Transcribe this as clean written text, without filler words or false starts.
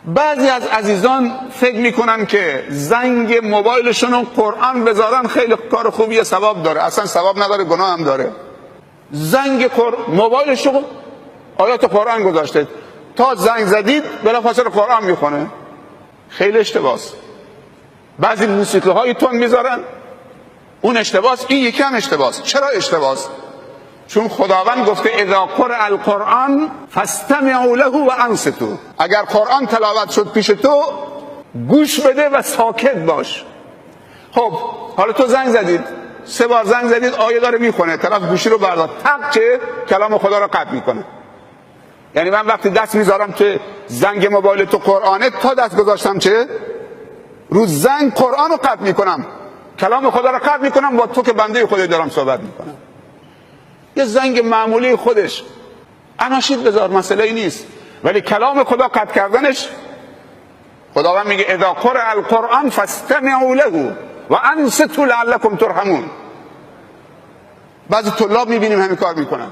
بعضی از عزیزان فکر میکنن که زنگ موبایلشون رو قرآن بذارن خیلی کار خوبیه، ثواب داره. اصلا ثواب نداره، گناه هم داره. زنگ موبایلشون آیات قرآن گذاشته، تا زنگ زدید بلافاصله قرآن میخونه. خیلی اشتباس. بعضی موسیقی های تون میذارن، اون اشتباس، این یکی هم اشتباس. چرا اشتباس؟ چون خداوند گفته اذا قرئ القرآن فاستمعوا له و انصتوا. اگر قرآن تلاوت شد پیش تو، گوش بده و ساکت باش. خب حالا تو زنگ زدید، 3 بار زنگ زدید، آیه داره میخونه، طرف گوشی رو برداشت، تق چه کلام خدا رو قطع میکنه. یعنی من وقتی دست میذارم که زنگ موبایل تو قرآنه، تا دست گذاشتم چه رو زنگ قرآن رو قطع میکنم، کلام خدا رو قطع میکنم، با تو که بنده خدا دارم صحبت میکنم. یه زنگ معمولی خودش اناشید بذار، مسئله ای نیست، ولی کلام خدا قطع کردنش، خداوند میگه اذا قرئ القرآن فاستمعوا له و انصتوا لعلکم ترحمون. بعضی طلاب میبینیم همین کار میکنن.